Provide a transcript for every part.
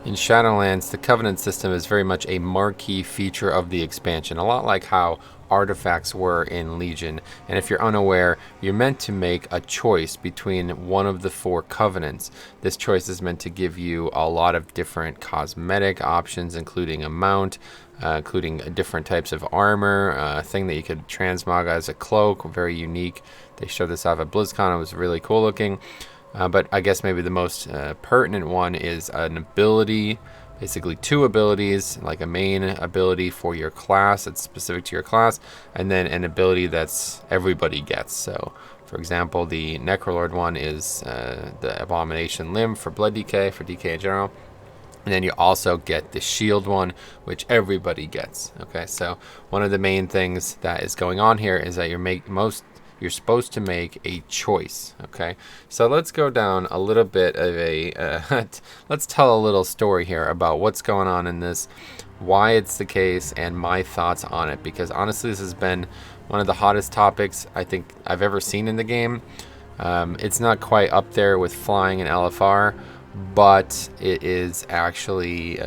In Shadowlands, the Covenant system is very much a marquee feature of the expansion, a lot like how artifacts were in Legion. And if you're unaware, you're meant to make a choice between one of the 4 covenants. This choice is meant to give you a lot of different cosmetic options, including a mount, including different types of armor, a thing that you could transmog as a cloak, very unique. They showed this off at BlizzCon. It was really cool looking. But I guess maybe the most pertinent one is an ability, basically 2 abilities, like a main ability for your class that's specific to your class, and then an ability that's everybody gets. So, for example, the Necrolord one is the Abomination Limb for blood DK, for DK in general. And then you also get the shield one, which everybody gets. Okay, so one of the main things that is going on here is that you're supposed to make a choice. Okay, so let's go down a little bit of a let's tell a little story here about what's going on in this, why it's the case, and my thoughts on it, because honestly this has been one of the hottest topics I think I've ever seen in the game. It's not quite up there with flying and LFR, but it is actually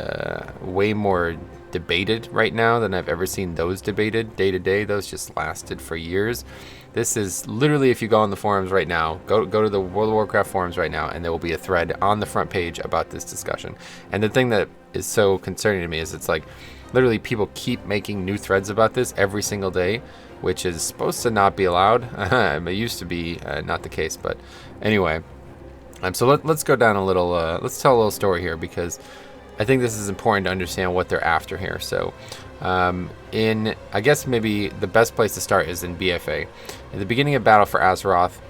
way more debated right now than I've ever seen those debated day to day. Those just lasted for years. This is literally, if you go on the forums right now, go to the World of Warcraft forums right now, and there will be a thread on the front page about this discussion. And the thing that is so concerning to me is it's like literally people keep making new threads about this every single day, which is supposed to not be allowed. It used to be not the case, but anyway. So let's go down a little, let's tell a little story here, because I think this is important to understand what they're after here. So I guess maybe the best place to start is in BFA. In the beginning of Battle for Azeroth,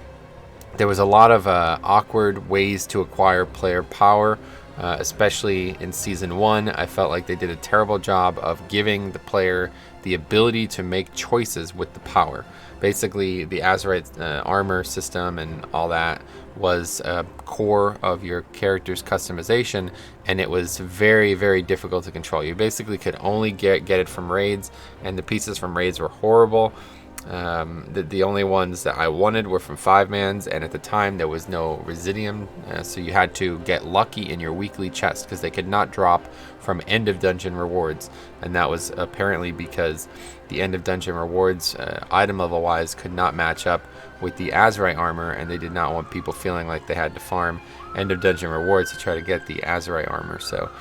there was a lot of awkward ways to acquire player power, especially in Season 1. I felt like they did a terrible job of giving the player the ability to make choices with the power. Basically, the Azerite armor system and all that was a core of your character's customization, and it was very, very difficult to control. You basically could only get it from raids, and the pieces from raids were horrible. The only ones that I wanted were from 5-mans, and at the time there was no Residium, so you had to get lucky in your weekly chest because they could not drop from end of dungeon rewards, and that was apparently because the end of dungeon rewards item level wise could not match up with the Azerite armor, and they did not want people feeling like they had to farm end of dungeon rewards to try to get the Azerite armor. So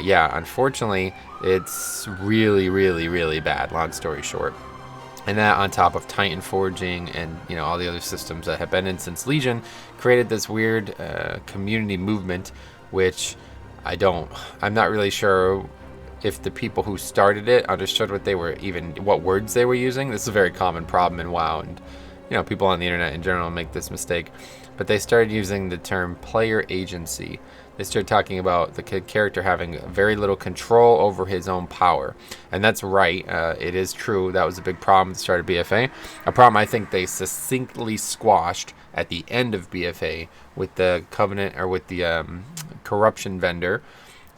yeah, unfortunately it's really, really, really bad, long story short. And that, on top of Titan forging and all the other systems that have been in since Legion, created this weird community movement, which I'm not really sure if the people who started it understood what words they were using. This is a very common problem in WoW, and people on the internet in general make this mistake. But they started using the term player agency. They started talking about the character having very little control over his own power. And that's right. It is true. That was a big problem at the start of BFA. A problem I think they succinctly squashed at the end of BFA with the Covenant, or with the corruption vendor.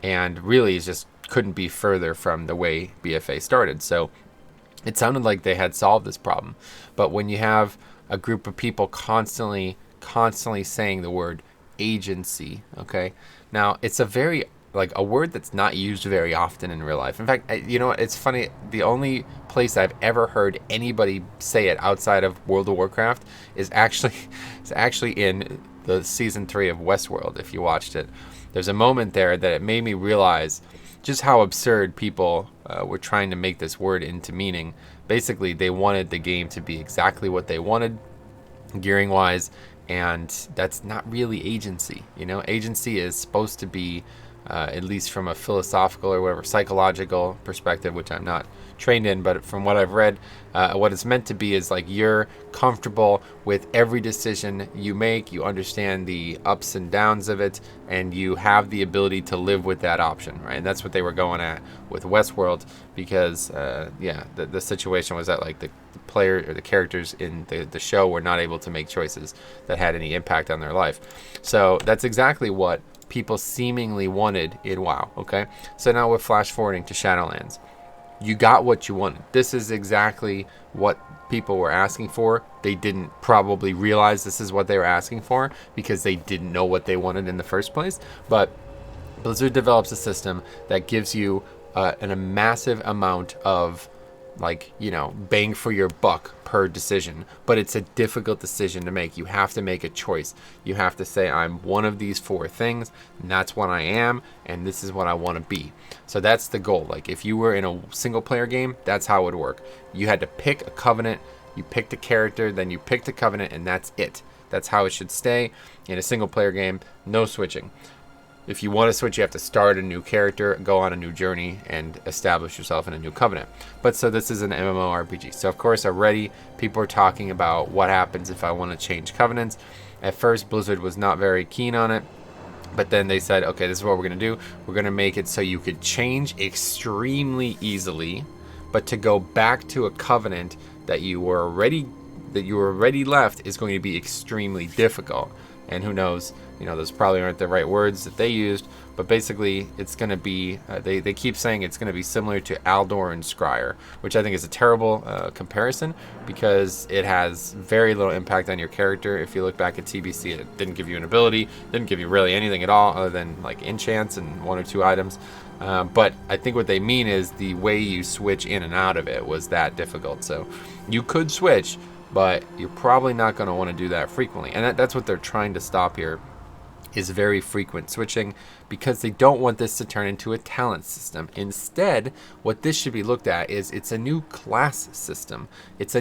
And really just couldn't be further from the way BFA started. So it sounded like they had solved this problem. But when you have a group of people constantly saying the word agency, okay, now it's a word that's not used very often in real life. In fact, it's funny, the only place I've ever heard anybody say it outside of World of Warcraft is actually in the season 3 of Westworld. If you watched it, there's a moment there that it made me realize just how absurd people were trying to make this word into meaning. Basically, they wanted the game to be exactly what they wanted, gearing wise, and that's not really agency. Agency is supposed to be, at least from a philosophical or whatever psychological perspective, which I'm not trained in, but from what I've read, what it's meant to be is like you're comfortable with every decision you make, you understand the ups and downs of it, and you have the ability to live with that option, right? And that's what they were going at with Westworld, because the situation was that like the player or the characters in the show were not able to make choices that had any impact on their life. So that's exactly what people seemingly wanted in WoW. Okay, so now we're flash forwarding to Shadowlands. You got what you wanted. This is exactly what people were asking for. They didn't probably realize this is what they were asking for because they didn't know what they wanted in the first place. But Blizzard develops a system that gives you a massive amount of, like, bang for your buck per decision, but it's a difficult decision to make. You have to make a choice. You have to say, I'm one of these four things, and that's what I am, and this is what I want to be. So that's the goal. Like, if you were in a single player game, that's how it would work. You had to pick a covenant, you picked a character, then you picked a covenant, and that's it. That's how it should stay. In a single player game, no switching. If you want to switch, you have to start a new character, go on a new journey, and establish yourself in a new covenant. But so this is an MMORPG. So of course already people are talking about what happens if I want to change covenants. At first, Blizzard was not very keen on it. But then they said, okay, this is what we're going to do. We're going to make it so you could change extremely easily. But to go back to a covenant that you were already left is going to be extremely difficult. And who knows, those probably aren't the right words that they used, but basically it's going to be, they keep saying it's going to be similar to Aldor and Scryer, which I think is a terrible comparison because it has very little impact on your character. If you look back at TBC, it didn't give you an ability, didn't give you really anything at all other than like enchants and one or two items. But I think what they mean is the way you switch in and out of it was that difficult. So you could switch, but you're probably not going to want to do that frequently. And that's what they're trying to stop here, is very frequent switching, because they don't want this to turn into a talent system. Instead, what this should be looked at is it's a new class system. It's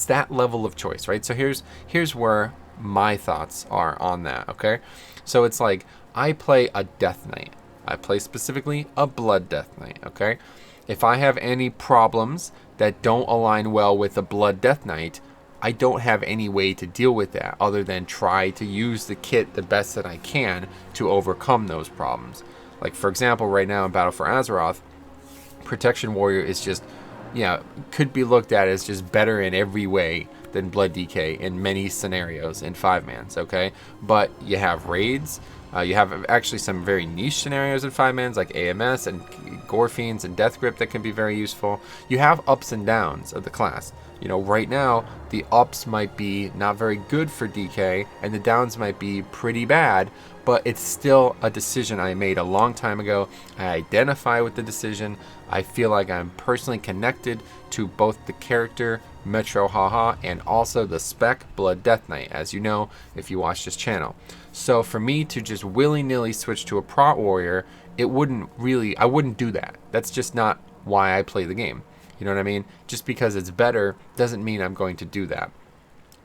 that level of choice, right? So here's where my thoughts are on that, okay? So it's like, I play a Death Knight. I play specifically a Blood Death Knight, okay? If I have any problems that don't align well with a Blood Death Knight, I don't have any way to deal with that other than try to use the kit the best that I can to overcome those problems. Like, for example, right now in Battle for Azeroth, Protection Warrior is just, could be looked at as just better in every way than Blood DK in many scenarios in 5-mans, okay? But you have raids, you have actually some very niche scenarios in 5-mans like AMS and Gore Fiends and Death Grip that can be very useful. You have ups and downs of the class. Right now, the ups might be not very good for DK, and the downs might be pretty bad, but it's still a decision I made a long time ago. I identify with the decision. I feel like I'm personally connected to both the character, Metro Haha, and also the spec, Blood Death Knight, as you know, if you watch this channel. So for me to just willy-nilly switch to a Prot Warrior, I wouldn't do that. That's just not why I play the game. You know what I mean? Just because it's better doesn't mean I'm going to do that.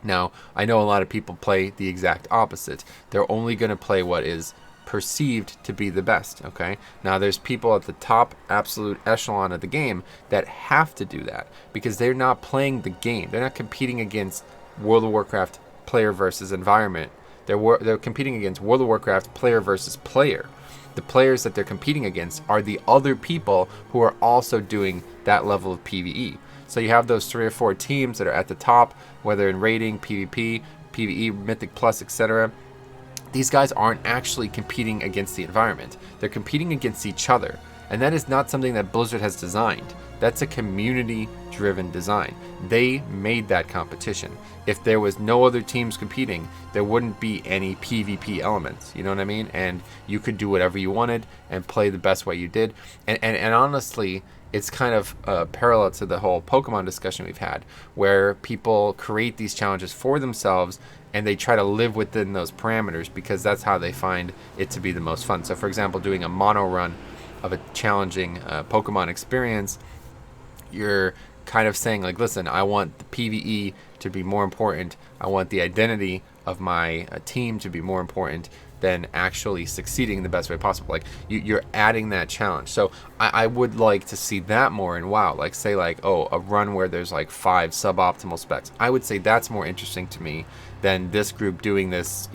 Now, I know a lot of people play the exact opposite. They're only going to play what is perceived to be the best, okay? Now, there's people at the top absolute echelon of the game that have to do that because they're not playing the game. They're not competing against World of Warcraft player versus environment. They're competing against World of Warcraft player versus player. The players that they're competing against are the other people who are also doing that level of PvE. So you have those 3 or 4 teams that are at the top, whether in raiding, PvP, PvE, Mythic Plus, etc. These guys aren't actually competing against the environment. They're competing against each other. And that is not something that Blizzard has designed. That's a community-driven design. They made that competition. If there was no other teams competing, there wouldn't be any PvP elements. You know what I mean? And you could do whatever you wanted and play the best way you did. And honestly, it's kind of parallel to the whole Pokemon discussion we've had, where people create these challenges for themselves and they try to live within those parameters because that's how they find it to be the most fun. So for example, doing a mono run of a challenging Pokemon experience, you're kind of saying like, listen, I want the PvE to be more important. I want the identity of my team to be more important than actually succeeding the best way possible. Like you're adding that challenge. So I would like to see that more in WoW. Like say like, oh, a run where there's like 5 suboptimal specs. I would say that's more interesting to me than this group doing this,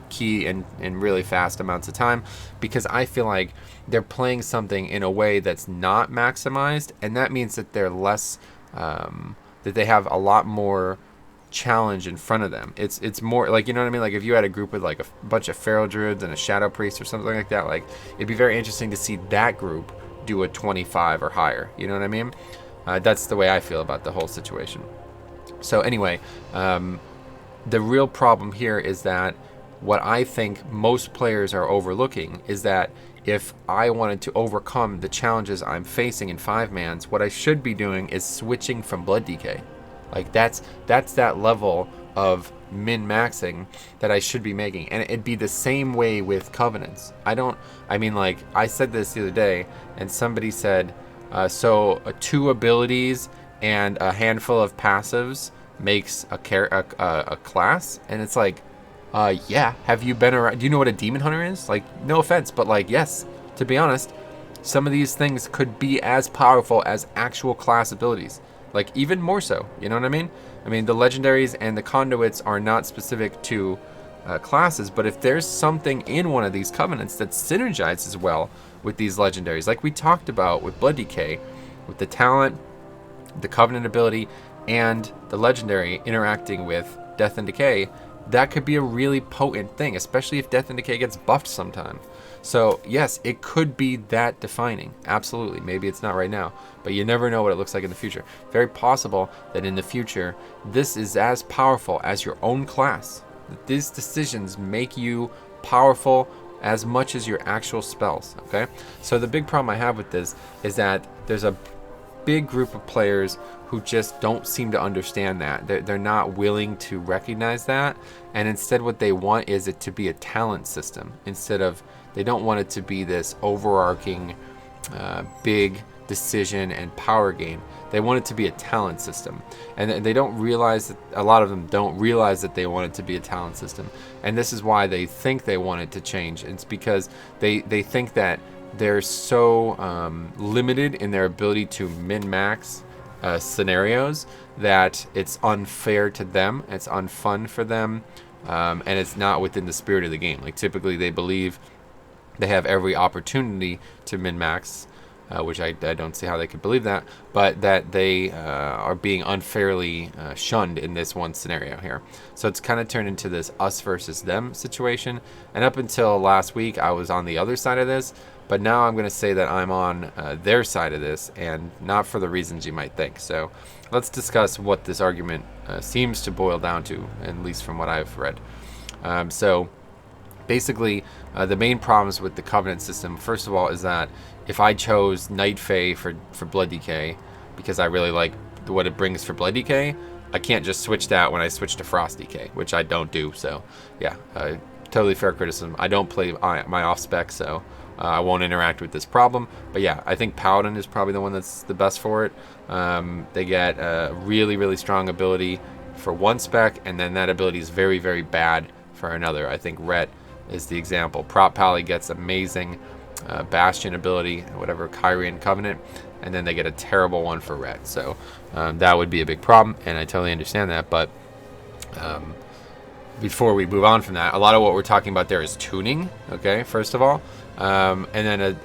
key in really fast amounts of time, because I feel like they're playing something in a way that's not maximized, and that means that they're less, that they have a lot more challenge in front of them. It's more like, you know what I mean? Like if you had a group with like a bunch of feral druids and a shadow priest or something like that, like it'd be very interesting to see that group do a 25 or higher. You know what I mean? That's the way I feel about the whole situation. So anyway, the real problem here is that what I think most players are overlooking is that if I wanted to overcome the challenges I'm facing in 5-mans, what I should be doing is switching from Blood DK. Like that's that level of min-maxing that I should be making. And it'd be the same way with Covenants. Like I said this the other day, and somebody said, so 2 abilities and a handful of passives makes a class? And it's like, yeah, have you been around? Do you know what a demon hunter is? Like, no offense, but like, yes, to be honest, some of these things could be as powerful as actual class abilities. Like, even more so, you know what I mean? I mean, the legendaries and the conduits are not specific to classes, but if there's something in one of these covenants that synergizes well with these legendaries, like we talked about with Blood DK, with the talent, the covenant ability, and the legendary interacting with Death and Decay, that could be a really potent thing, especially if Death and Decay gets buffed sometime. So yes, it could be that defining. Absolutely. Maybe it's not right now, but you never know what it looks like in the future. Very possible that in the future, this is as powerful as your own class. These decisions make you powerful as much as your actual spells, okay? So the big problem I have with this is that there's a big group of players who just don't seem to understand that. They're not willing to recognize that, and instead what they want is it to be a talent system. They don't want it to be this overarching big decision and power game. They want it to be a talent system, and they don't realize that, a lot of them don't realize that they want it to be a talent system, and this is why they think they want it to change. It's because they think that they're so limited in their ability to min-max scenarios that it's unfair to them, it's unfun for them, and it's not within the spirit of the game. Like, typically they believe they have every opportunity to min-max, which I don't see how they could believe that, but that they are being unfairly shunned in this one scenario here. So it's kind of turned into this us versus them situation, and up until last week I was on the other side of this, but now I'm going to say that I'm on their side of this, and not for the reasons you might think. So let's discuss what this argument seems to boil down to, at least from what I've read. So basically, the main problems with the Covenant system, first of all, is that if I chose Night Fae for Blood DK, because I really like what it brings for Blood DK, I can't just switch that when I switch to Frost DK, which I don't do. So yeah, totally fair criticism. I don't play my off-spec, so I won't interact with this problem. But yeah, I think Paladin is probably the one that's the best for it. They get a really, really strong ability for one spec, and then that ability is very, very bad for another. I think Rhett is the example. Prop Pally gets amazing Bastion ability, whatever, Kyrian Covenant, and then they get a terrible one for Rhett. So that would be a big problem, and I totally understand that. But before we move on from that, a lot of what we're talking about there is tuning, okay, first of all. And then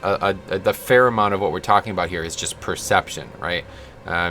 the fair amount of what we're talking about here is just perception, right?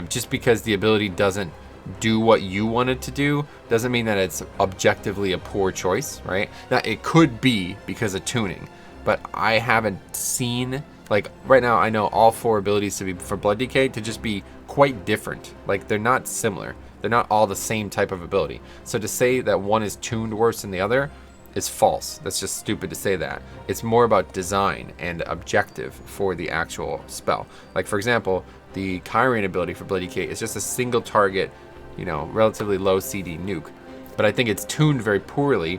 Just because the ability doesn't do what you want it to do doesn't mean that it's objectively a poor choice, right? Now, it could be because of tuning, but I haven't seen, like, right now I know all 4 abilities to be for Blood DK to just be quite different. Like, they're not similar. They're not all the same type of ability. So to say that one is tuned worse than the other is false. That's just stupid to say that. It's more about design and objective for the actual spell. Like, for example, the Kyrian ability for Blood DK is just a single target, you know, relatively low CD nuke. But I think it's tuned very poorly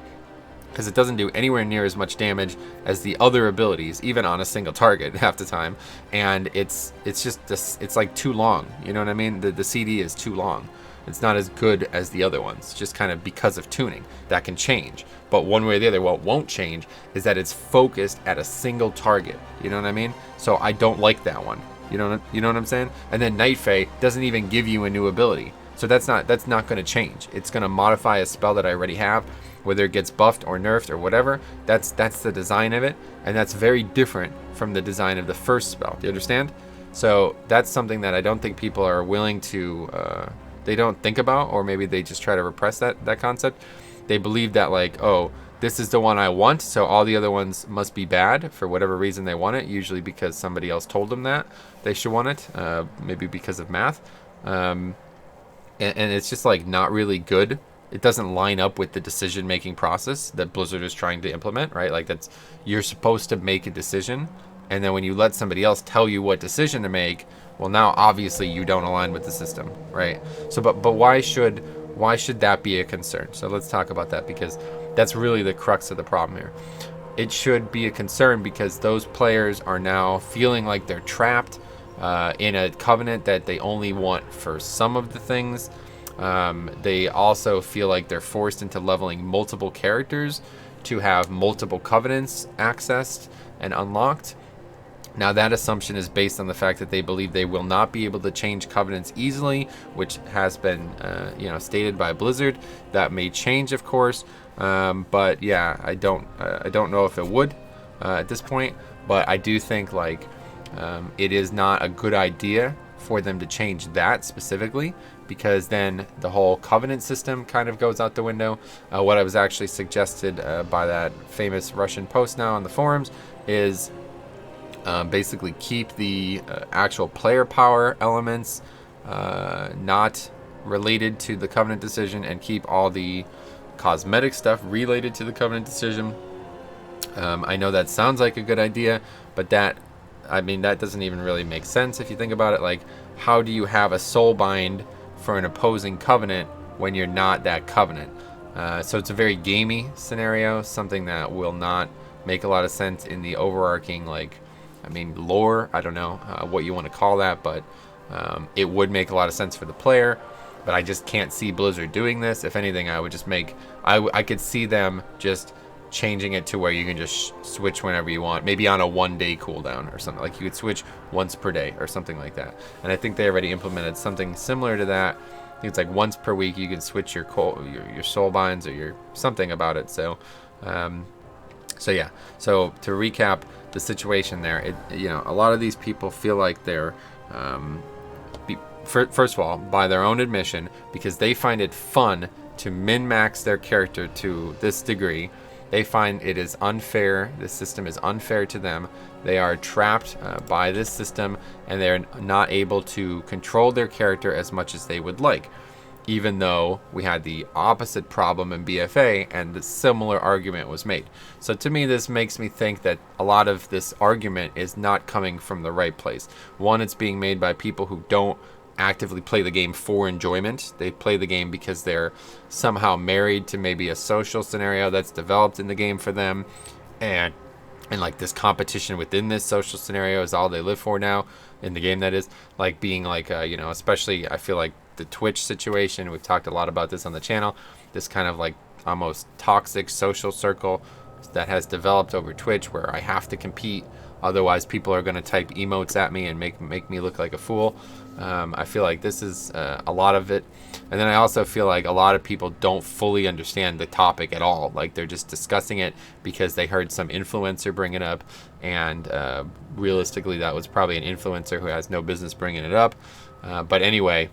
because it doesn't do anywhere near as much damage as the other abilities, even on a single target half the time. And it's just this, it's like too long. You know what I mean? The CD is too long. It's not as good as the other ones, just kind of because of tuning. That can change. But one way or the other, what won't change is that it's focused at a single target. You know what I mean? So I don't like that one. You know what I'm saying? And then Night Fae doesn't even give you a new ability. So that's not going to change. It's going to modify a spell that I already have, whether it gets buffed or nerfed or whatever. That's the design of it, and that's very different from the design of the first spell. Do you understand? So that's something that I don't think people are willing to, they don't think about, or maybe they just try to repress that concept. They believe that, like, oh, this is the one I want, so all the other ones must be bad for whatever reason they want it, usually because somebody else told them that they should want it, maybe because of math. And it's just, like, not really good it doesn't line up with the decision making process that Blizzard is trying to implement, right? Like that's, you're supposed to make a decision, and then when you let somebody else tell you what decision to make, well, now obviously you don't align with the system, right? So but why should that be a concern? So let's talk about that, because that's really the crux of the problem here. It should be a concern because those players are now feeling like they're trapped in a covenant that they only want for some of the things. They also feel like they're forced into leveling multiple characters to have multiple covenants accessed and unlocked. Now, that assumption is based on the fact that they believe they will not be able to change covenants easily, which has been, stated by Blizzard. That may change, of course, but yeah, I don't know if it would at this point. But I do think it is not a good idea for them to change that specifically, because then the whole covenant system kind of goes out the window. What I was actually suggested by that famous Russian post now on the forums is basically keep the actual player power elements not related to the covenant decision, and keep all the cosmetic stuff related to the covenant decision. I know that sounds like a good idea, but that doesn't even really make sense if you think about it. Like, how do you have a soul bind for an opposing covenant when you're not that covenant? So it's a very gamey scenario, something that will not make a lot of sense in the overarching lore. I don't know what you want to call that, but it would make a lot of sense for the player. But I just can't see Blizzard doing this. If anything, I would just I could see them just changing it to where you can just switch whenever you want, maybe on a 1-day cooldown or something. Like, you could switch once per day or something like that. And I think they already implemented something similar to that. I think it's like once per week you can switch your soul binds or your something about it. So yeah. So to recap the situation there, a lot of these people feel like they're first of all, by their own admission, because they find it fun to min-max their character to this degree, they find it is unfair. The system is unfair to them. They are trapped by this system, and they're not able to control their character as much as they would like. Even though we had the opposite problem in BFA and the similar argument was made. So to me, this makes me think that a lot of this argument is not coming from the right place. One, it's being made by people who don't actively play the game for enjoyment. They play the game because they're somehow married to maybe a social scenario that's developed in the game for them, and like this competition within this social scenario is all they live for now in the game. That is like being especially I feel like the Twitch situation. We've talked a lot about this on the channel. This kind of like almost toxic social circle that has developed over Twitch, where I have to compete, otherwise people are going to type emotes at me and make me look like a fool. I feel like this is a lot of it. And then I also feel like a lot of people don't fully understand the topic at all. Like, they're just discussing it because they heard some influencer bring it up, and realistically that was probably an influencer who has no business bringing it up. But anyway,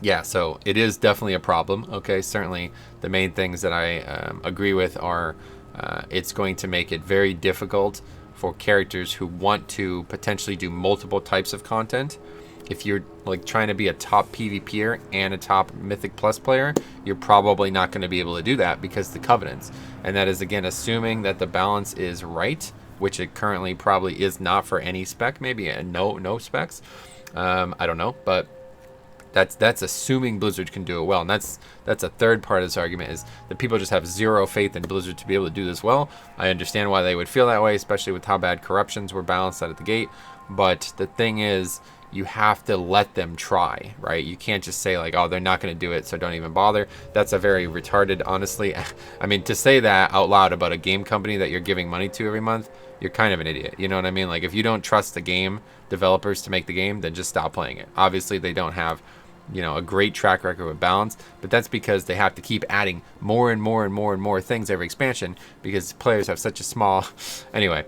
yeah, so it is definitely a problem. Okay, certainly the main things that I agree with are it's going to make it very difficult for characters who want to potentially do multiple types of content. If you're like trying to be a top PvPer and a top Mythic Plus player, you're probably not going to be able to do that because the covenants. And that is, again, assuming that the balance is right, which it currently probably is not for any spec, maybe no specs. I don't know, but that's assuming Blizzard can do it well. And that's a third part of this argument, is that people just have zero faith in Blizzard to be able to do this well. I understand why they would feel that way, especially with how bad corruptions were balanced out at the gate. But the thing is, you have to let them try, right? You can't just say like, oh, they're not going to do it, so don't even bother. That's a very retarded, honestly. I mean, to say that out loud about a game company that you're giving money to every month, you're kind of an idiot. You know what I mean? Like, if you don't trust the game developers to make the game, then just stop playing it. Obviously, they don't have, a great track record with balance, but that's because they have to keep adding more and more and more and more things every expansion, because players have such a small... Anyway,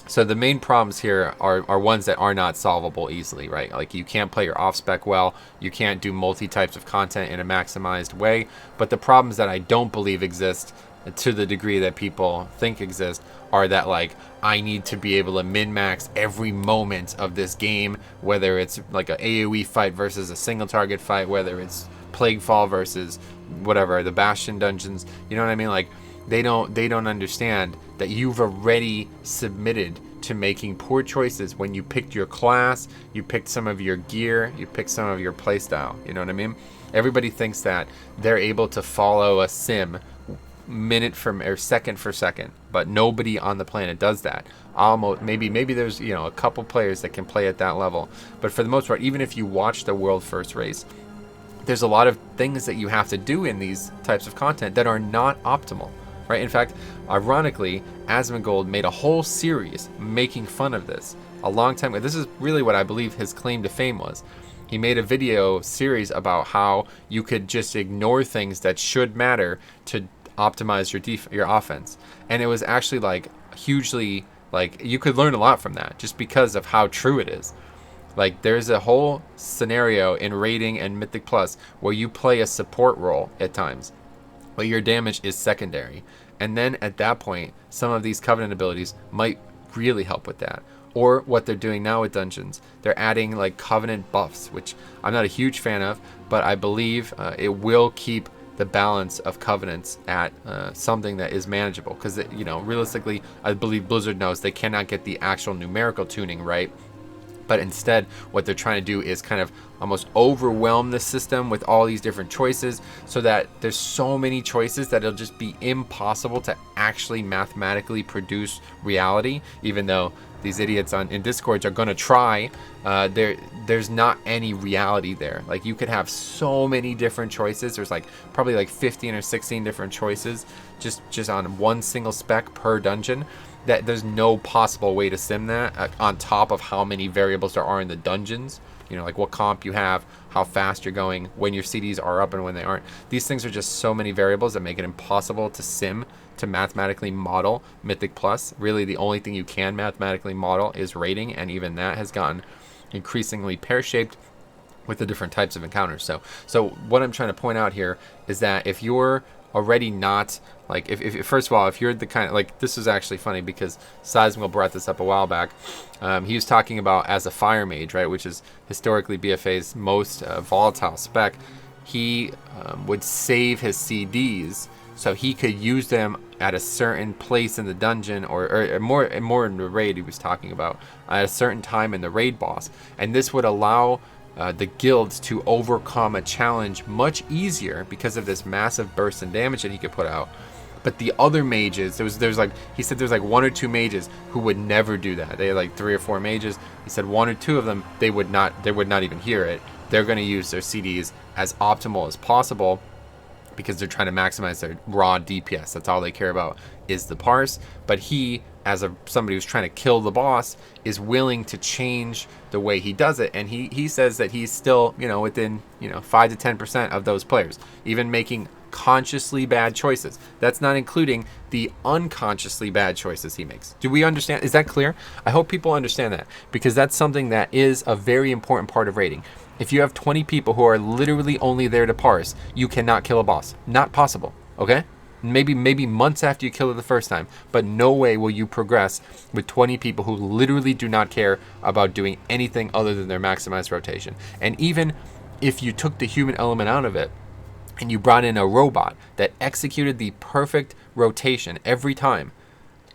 So the main problems here are ones that are not solvable easily, right? Like, you can't play your off-spec well, you can't do multi-types of content in a maximized way, but the problems that I don't believe exist to the degree that people think exist are that, like, I need to be able to min-max every moment of this game, whether it's like a AoE fight versus a single target fight, whether it's Plaguefall versus whatever, the Bastion dungeons. You know what I mean? Like, they don't understand that you've already submitted to making poor choices when you picked your class, you picked some of your gear, you picked some of your playstyle. You know what I mean? Everybody thinks that they're able to follow a sim minute from or second for second, but nobody on the planet does that. Almost, maybe there's, you know, a couple players that can play at that level, but for the most part, even if you watch the world first race, there's a lot of things that you have to do in these types of content that are not optimal, right? In fact, ironically, Asmongold made a whole series making fun of this a long time ago. This is really what I believe his claim to fame was. He made a video series about how you could just ignore things that should matter to optimize your offense, and it was actually like hugely, like, you could learn a lot from that just because of how true it is. Like, there's a whole scenario in raiding and Mythic Plus where you play a support role at times, but your damage is secondary, and then at that point some of these Covenant abilities might really help with that. Or what they're doing now with dungeons, they're adding like Covenant buffs, which I'm not a huge fan of, but I believe it will keep the balance of Covenants at something that is manageable, because, you know, realistically, I believe Blizzard knows they cannot get the actual numerical tuning right, but instead what they're trying to do is kind of almost overwhelm the system with all these different choices, so that there's so many choices that it'll just be impossible to actually mathematically produce reality. Even though these idiots in Discords are going to try, there's not any reality there. Like, you could have so many different choices. There's like probably like 15 or 16 different choices just on one single spec per dungeon, that there's no possible way to sim that, on top of how many variables there are in the dungeons. You know, like what comp you have, how fast you're going, when your CDs are up and when they aren't. These things are just so many variables that make it impossible to sim, to mathematically model Mythic Plus. Really, the only thing you can mathematically model is raiding, and even that has gotten increasingly pear-shaped with the different types of encounters. So what I'm trying to point out here is that if you're already not, like, if first of all, if you're the kind of, like, this is actually funny because Seismical brought this up a while back. He was talking about as a fire mage, right, which is historically BFA's most volatile spec. He would save his CDs so he could use them at a certain place in the dungeon, or more in the raid he was talking about, at a certain time in the raid boss, and this would allow the guilds to overcome a challenge much easier because of this massive burst in damage that he could put out. But the other mages, there's like, he said there's like 1 or 2 mages who would never do that. They had like 3 or 4 mages. He said 1 or 2 of them, they would not even hear it. They're going to use their CDs as optimal as possible because they're trying to maximize their raw DPS. That's all they care about is the parse. But he, as somebody who's trying to kill the boss, is willing to change the way he does it, and he says that he's still, you know, within, you know, 5 to 10% of those players, even making consciously bad choices. That's not including the unconsciously bad choices he makes. Do we understand? Is that clear? I hope people understand that, because that's something that is a very important part of raiding. If you have 20 people who are literally only there to parse, you cannot kill a boss. Not possible, okay? Maybe months after you kill it the first time, but no way will you progress with 20 people who literally do not care about doing anything other than their maximized rotation. And even if you took the human element out of it and you brought in a robot that executed the perfect rotation every time,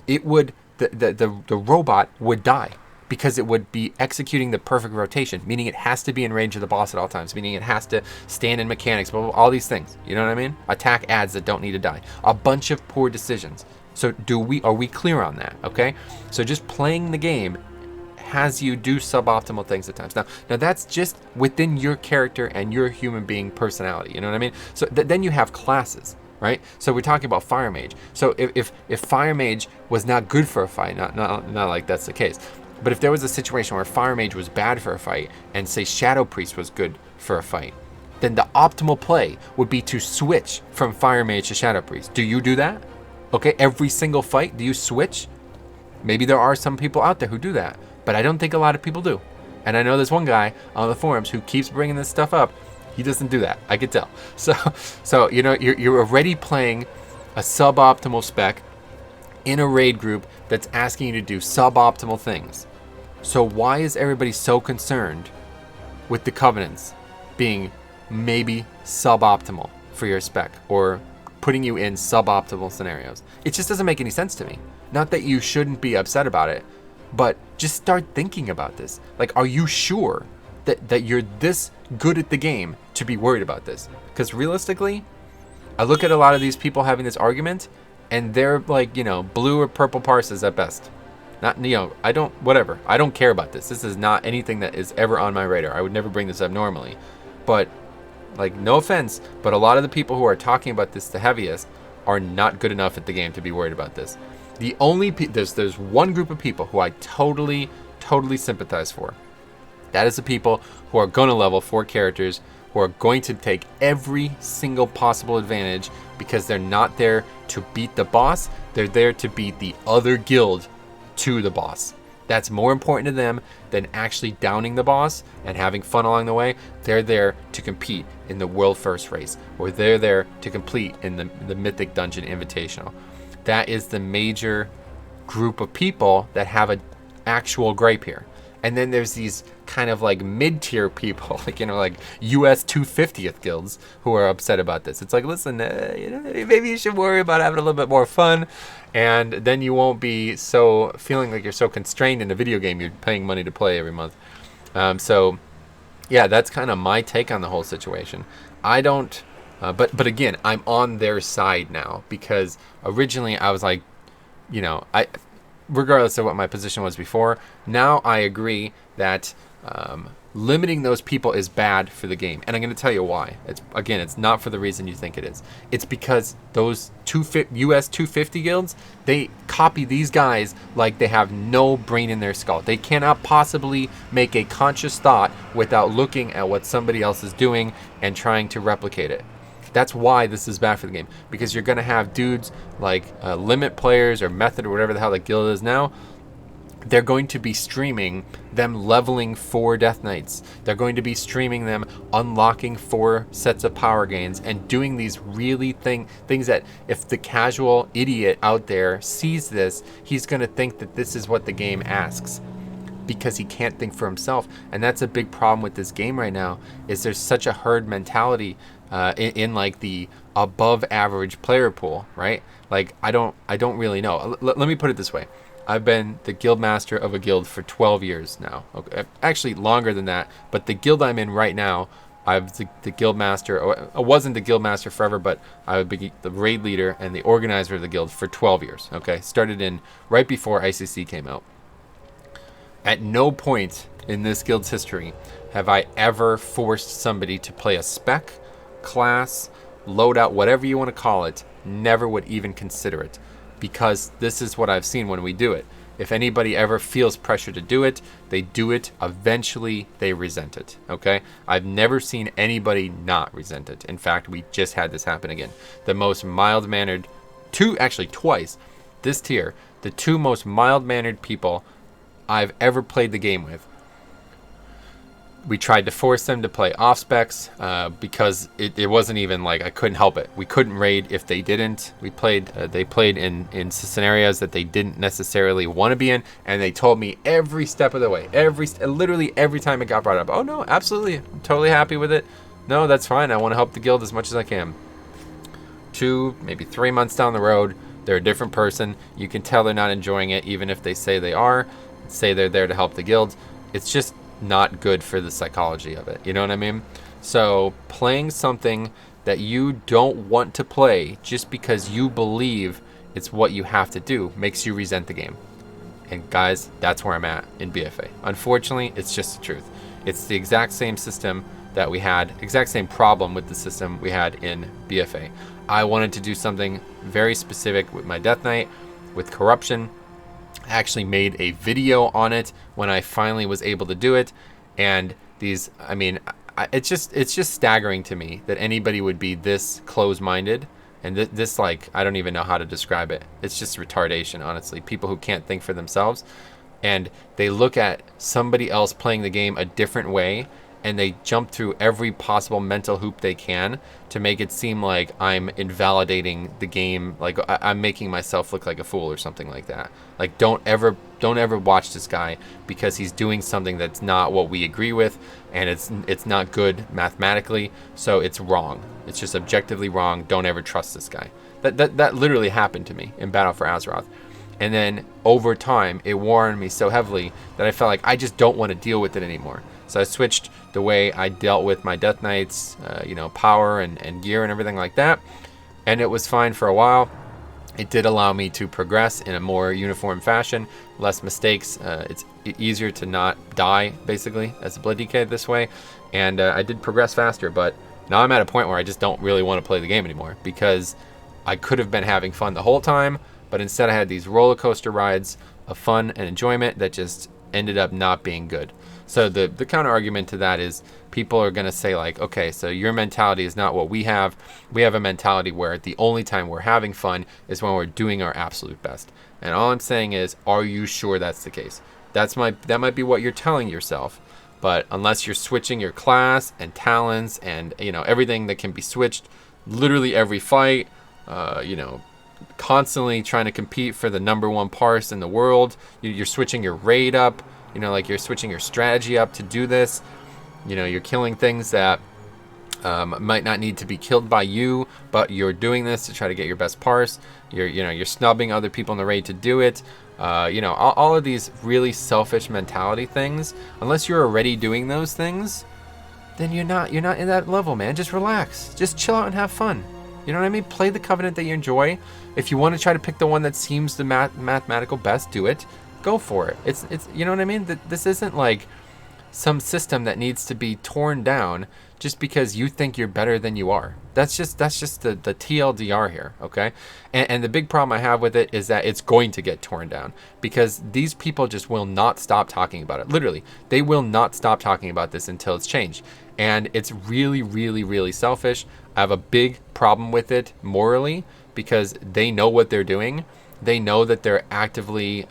it would, the robot would die, because it would be executing the perfect rotation, meaning it has to be in range of the boss at all times, meaning it has to stand in mechanics, blah, blah, blah, all these things. You know what I mean? Attack ads that don't need to die. A bunch of poor decisions. So are we clear on that? Okay? So just playing the game has you do suboptimal things at times. Now that's just within your character and your human being personality. You know what I mean? So then you have classes, right? So we're talking about Fire Mage. So if Fire Mage was not good for a fight, not like that's the case, but if there was a situation where Fire Mage was bad for a fight and say Shadow Priest was good for a fight, then the optimal play would be to switch from Fire Mage to Shadow Priest. Do you do that? Okay, every single fight, do you switch? Maybe there are some people out there who do that, but I don't think a lot of people do. And I know there's one guy on the forums who keeps bringing this stuff up. He doesn't do that. I could tell. So you know, you're already playing a suboptimal spec in a raid group that's asking you to do suboptimal things. So why is everybody so concerned with the Covenants being maybe suboptimal for your spec, or putting you in suboptimal scenarios. It just doesn't make any sense to me. Not that you shouldn't be upset about it, but just start thinking about this. Like, are you sure that you're this good at the game to be worried about this? Because realistically, I look at a lot of these people having this argument, and they're like, blue or purple parses at best. Not, I don't care about this. This is not anything that is ever on my radar. I would never bring this up normally. But, like, no offense, but a lot of the people who are talking about this the heaviest are not good enough at the game to be worried about this. The only, there's one group of people who I totally sympathize for. That is the people who are going to level 4 characters, who are going to take every single possible advantage because they're not there to beat the boss. They're there to beat the other guild to the boss. That's more important to them than actually downing the boss and having fun along the way. They're there to compete in the world first race, or they're there to complete in the Mythic Dungeon Invitational. That is the major group of people that have an actual gripe here. And then there's these kind of like mid-tier people, like, like US 250th guilds who are upset about this. It's like, listen, maybe you should worry about having a little bit more fun, and then you won't be so feeling like you're so constrained in a video game you're paying money to play every month. So yeah, that's kind of my take on the whole situation. I don't, but again, I'm on their side now, because originally I was like, regardless of what my position was before, now I agree that limiting those people is bad for the game. And I'm going to tell you why. It's not for the reason you think it is. It's because those US 250 guilds, they copy these guys like they have no brain in their skull. They cannot possibly make a conscious thought without looking at what somebody else is doing and trying to replicate it. That's why this is bad for the game, because you're going to have dudes like Limit Players or Method or whatever the hell the guild is now. They're going to be streaming them leveling 4 Death Knights. They're going to be streaming them unlocking 4 sets of power gains and doing these really things that if the casual idiot out there sees this, he's going to think that this is what the game asks, because he can't think for himself. And that's a big problem with this game right now, is there's such a herd mentality in like the above average player pool, right? Like, I don't really know. Let me put it this way. I've been the guild master of a guild for 12 years now. Okay, actually longer than that, but the guild I'm in right now, I was the guild master. I wasn't the guild master forever, but I would be the raid leader and the organizer of the guild for 12 years. Okay, started in right before ICC came out. At no point in this guild's history have I ever forced somebody to play a spec, class, loadout, whatever you want to call it. Never would even consider it, because this is what I've seen when we do it. If anybody ever feels pressure to do it, they do it. Eventually, they resent it, okay? I've never seen anybody not resent it. In fact, we just had this happen again. The most mild-mannered, twice, this tier, the 2 most mild-mannered people I've ever played the game with. We tried to force them to play off specs because it wasn't even like I couldn't help it. We couldn't raid if they didn't. They played in scenarios that they didn't necessarily want to be in, and they told me every step of the way, literally every time it got brought up. Oh no, absolutely, I'm totally happy with it. No, that's fine. I want to help the guild as much as I can. 2, maybe 3 months down the road, they're a different person. You can tell they're not enjoying it, even if they say they are. Say they're there to help the guild. It's just not good for the psychology of it. You know what I mean? So playing something that you don't want to play just because you believe it's what you have to do makes you resent the game. And guys, that's where I'm at in BFA. Unfortunately, it's just the truth. It's the exact same system that we had, exact same problem with the system we had in BFA. I wanted to do something very specific with my Death Knight, with corruption. I actually made a video on it when I finally was able to do it, and it's just staggering to me that anybody would be this close-minded, and this like, I don't even know how to describe it. It's just retardation, honestly. People who can't think for themselves, and they look at somebody else playing the game a different way, and they jump through every possible mental hoop they can to make it seem like I'm invalidating the game, like I'm making myself look like a fool or something like that. Like, don't ever watch this guy because he's doing something that's not what we agree with, and it's not good mathematically, so it's wrong. It's just objectively wrong. Don't ever trust this guy. That literally happened to me in Battle for Azeroth. And then over time, it wore on me so heavily that I felt like I just don't want to deal with it anymore. So I switched the way I dealt with my Death Knights, power and gear and everything like that. And it was fine for a while. It did allow me to progress in a more uniform fashion, less mistakes. It's easier to not die, basically, as a Blood DK this way. And I did progress faster, but now I'm at a point where I just don't really want to play the game anymore because I could have been having fun the whole time, but instead I had these roller coaster rides of fun and enjoyment that just ended up not being good. So the counter argument to that is people are going to say like, okay, so your mentality is not what we have. We have a mentality where the only time we're having fun is when we're doing our absolute best. And all I'm saying is, are you sure that's the case? That might be what you're telling yourself. But unless you're switching your class and talents and, everything that can be switched, literally every fight, constantly trying to compete for the #1 parse in the world, you're switching your raid up, like you're switching your strategy up to do this. You're killing things that might not need to be killed by you, but you're doing this to try to get your best parse. You're snubbing other people in the raid to do it. All of these really selfish mentality things. Unless you're already doing those things, then you're not in that level, man. Just relax. Just chill out and have fun. You know what I mean? Play the Covenant that you enjoy. If you want to try to pick the one that seems the mathematical best, do it. Go for it. It's you know what I mean? This isn't like some system that needs to be torn down just because you think you're better than you are. That's just the TLDR here, okay? And the big problem I have with it is that it's going to get torn down because these people just will not stop talking about it. Literally, they will not stop talking about this until it's changed. And it's really, really, really selfish. I have a big problem with it morally because they know what they're doing. They know that they're actively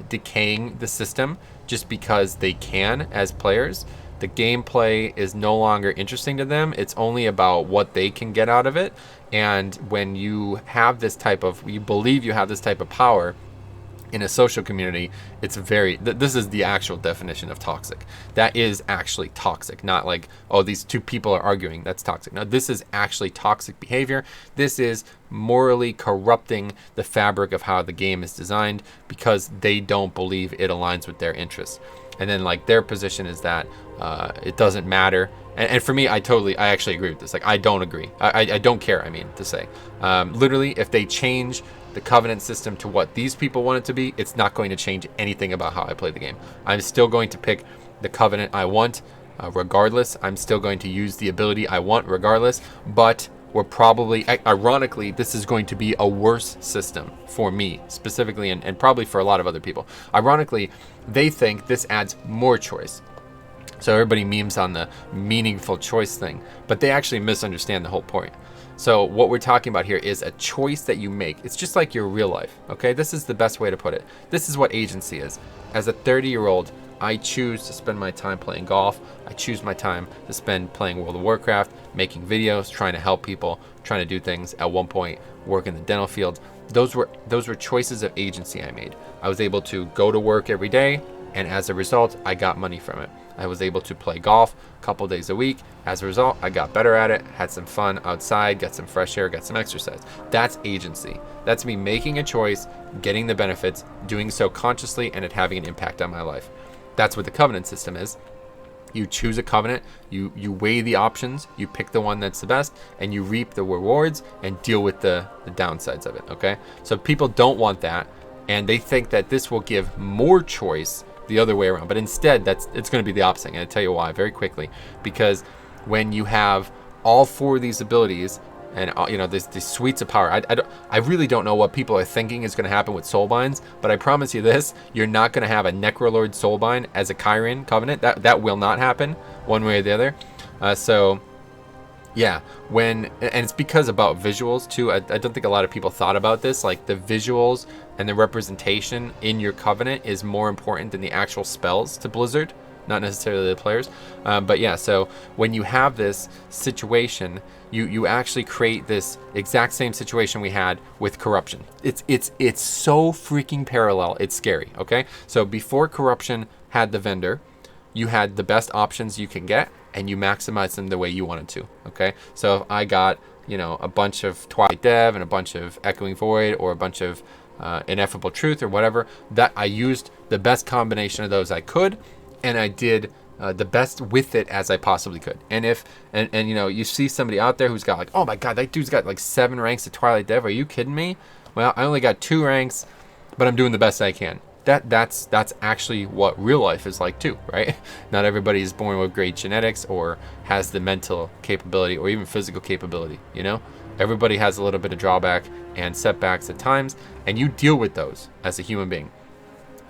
decaying the system just because they can as players. The gameplay is no longer interesting to them. It's only about what they can get out of it. And when you have you believe you have this type of power in a social community, it's this is the actual definition of toxic. That is actually toxic, not like, oh, these two people are arguing, that's toxic. No, this is actually toxic behavior. This is morally corrupting the fabric of how the game is designed because they don't believe it aligns with their interests. And then like their position is that it doesn't matter. And for me, I actually agree with this. Like, I don't agree. I don't care, to say. Literally, if they change the Covenant system to what these people want it to be, it's not going to change anything about how I play the game. I'm still going to pick the Covenant I want regardless. I'm still going to use the ability I want regardless. But we're probably, ironically, this is going to be a worse system for me specifically and probably for a lot of other people. Ironically, they think this adds more choice. So everybody memes on the meaningful choice thing, but they actually misunderstand the whole point. So what we're talking about here is a choice that you make. It's just like your real life, okay? This is the best way to put it. This is what agency is. As a 30-year-old, I choose to spend my time playing golf. I choose my time to spend playing World of Warcraft, making videos, trying to help people, trying to do things. At one point, work in the dental field. Those were choices of agency I made. I was able to go to work every day, and as a result, I got money from it. I was able to play golf a couple days a week. As a result, I got better at it, had some fun outside, got some fresh air, got some exercise. That's agency. That's me making a choice, getting the benefits, doing so consciously, and it having an impact on my life. That's what the Covenant system is. You choose a Covenant, you weigh the options, you pick the one that's the best, and you reap the rewards and deal with the downsides of it, okay? So people don't want that, and they think that this will give more choice the other way around. But instead, it's going to be the opposite. I'm going to tell you why very quickly. Because when you have all four of these abilities and these suites of power, I really don't know what people are thinking is going to happen with soulbinds, but I promise you this: you're not going to have a Necrolord soulbind as a Kyrian Covenant. That will not happen one way or the other. Yeah, and it's because about visuals too. I don't think a lot of people thought about this. Like, the visuals and the representation in your Covenant is more important than the actual spells to Blizzard. not necessarily the players. But yeah, so when you have this situation, you actually create this exact same situation we had with corruption. It's so freaking parallel. It's scary. Okay, so before corruption had the vendor, you had the best options you can get, and you maximize them the way you wanted to. Okay, so if I got, you know, a bunch of Twilight Dev and a bunch of Echoing Void or a bunch of Ineffable Truth or whatever, that I used the best combination of those I could, and I did the best with it as I possibly could. And if and you know, you see somebody out there who's got like, oh my god, that dude's got like 7 ranks of Twilight Dev. Are you kidding me? Well, I only got 2 ranks, but I'm doing the best I can. That's actually what real life is like too, right? Not everybody is born with great genetics or has the mental capability or even physical capability, you know? Everybody has a little bit of drawback and setbacks at times, and you deal with those as a human being.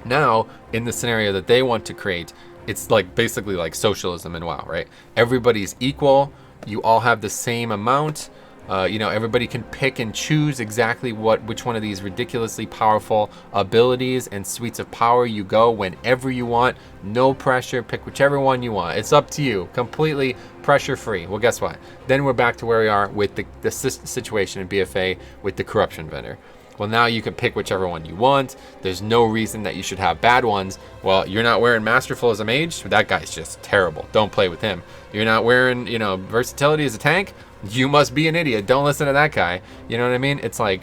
Now, in the scenario that they want to create, it's like basically like socialism in WoW, right? Everybody's equal. You all have the same amount. You know, everybody can pick and choose exactly which one of these ridiculously powerful abilities and suites of power you go whenever you want. No pressure. Pick whichever one you want. It's up to you. Completely pressure free. Well, guess what? Then we're back to where we are with the situation in BFA with the corruption vendor. Well, now you can pick whichever one you want. There's no reason that you should have bad ones. Well, you're not wearing Masterful as a mage? That guy's just terrible. Don't play with him. You're not wearing, you know, Versatility as a tank? You must be an idiot. Don't listen to that guy. You know what I mean? It's like,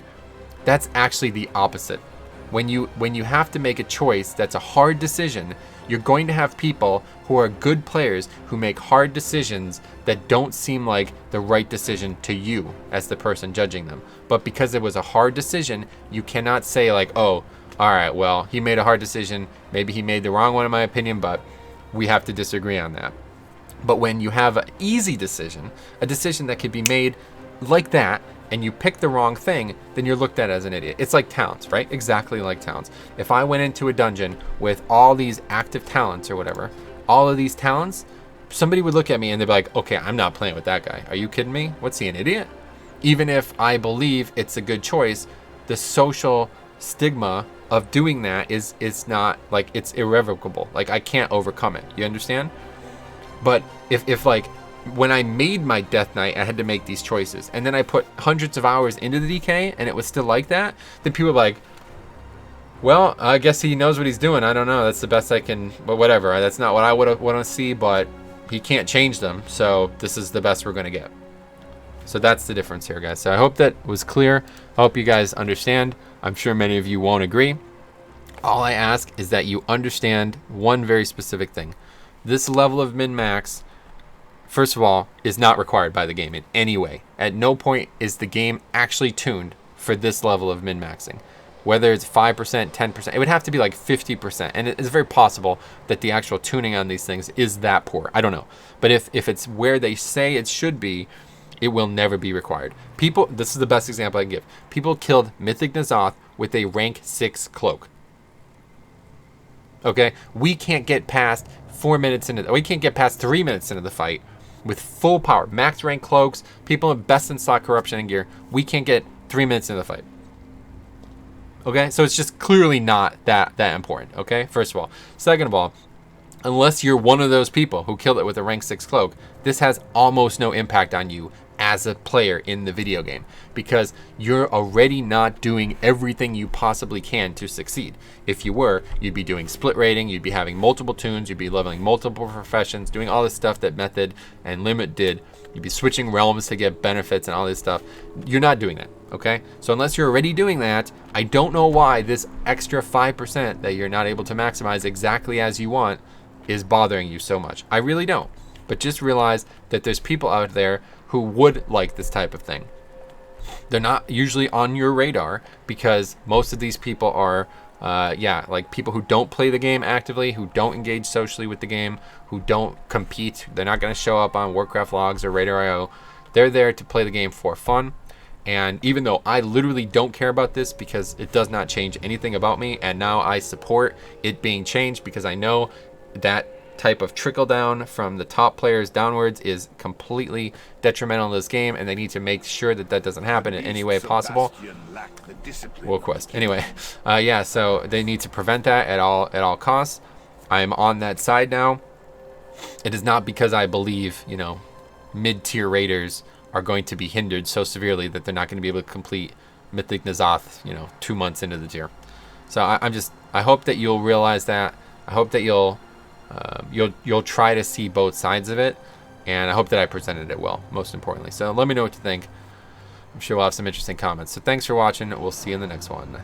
that's actually the opposite. When you have to make a choice that's a hard decision, you're going to have people who are good players who make hard decisions that don't seem like the right decision to you as the person judging them. But because it was a hard decision, you cannot say like, oh, all right, well, he made a hard decision. Maybe he made the wrong one in my opinion, but we have to disagree on that. But when you have an easy decision, a decision that could be made like that, and you pick the wrong thing, then you're looked at as an idiot. It's like talents, right? Exactly like talents. If I went into a dungeon with all these active talents or whatever, all of these talents, somebody would look at me and they'd be like, okay, I'm not playing with that guy. Are you kidding me? What's he, an idiot? Even if I believe it's a good choice, the social stigma of doing that is not, like, it's irrevocable. Like, I can't overcome it. You understand? But if like, when I made my Death Knight, I had to make these choices, and then I put hundreds of hours into the DK, and it was still like that, then people are like, well, I guess he knows what he's doing. I don't know. That's the best I can, but whatever. That's not what I would want to see, but he can't change them, so this is the best we're going to get. So that's the difference here, guys. So I hope that was clear. I hope you guys understand. I'm sure many of you won't agree. All I ask is that you understand one very specific thing. This level of min-max, first of all, is not required by the game in any way. At no point is the game actually tuned for this level of min-maxing. Whether it's 5%, 10%, it would have to be like 50%. And it's very possible that the actual tuning on these things is that poor. I don't know. But if it's where they say it should be, it will never be required. People, this is the best example I can give. People killed Mythic N'Zoth with a rank 6 cloak. Okay? We can't get past 4 minutes into, we can't get past 3 minutes into the fight with full power, max rank cloaks, people in best in slot corruption and gear. We can't get 3 minutes into the fight. Okay, so it's just clearly not that important. Okay, first of all. Second of all, unless you're one of those people who killed it with a rank 6 cloak, this has almost no impact on you as a player in the video game, because you're already not doing everything you possibly can to succeed. If you were, you'd be doing split rating, you'd be having multiple tunes, you'd be leveling multiple professions, doing all this stuff that Method and Limit did. You'd be switching realms to get benefits and all this stuff. You're not doing that, okay? So unless you're already doing that, I don't know why this extra 5% that you're not able to maximize exactly as you want is bothering you so much. I really don't. But just realize that there's people out there who would like this type of thing. They're not usually on your radar because most of these people are, like people who don't play the game actively, who don't engage socially with the game, who don't compete. They're not going to show up on Warcraft logs or Radar.io. They're there to play the game for fun. And even though I literally don't care about this because it does not change anything about me, and now I support it being changed because I know that type of trickle down from the top players downwards is completely detrimental to this game, and they need to make sure that that doesn't happen in any way possible. World Quest. Anyway, yeah, so they need to prevent that at all costs. I'm on that side now. It is not because I believe, mid-tier raiders are going to be hindered so severely that they're not going to be able to complete Mythic N'Zoth, 2 months into the tier. So I hope that you'll realize that. I hope that you'll try to see both sides of it, and I hope that I presented it well, most importantly. So let me know what you think. I'm sure we'll have some interesting comments. So thanks for watching. We'll see you in the next one.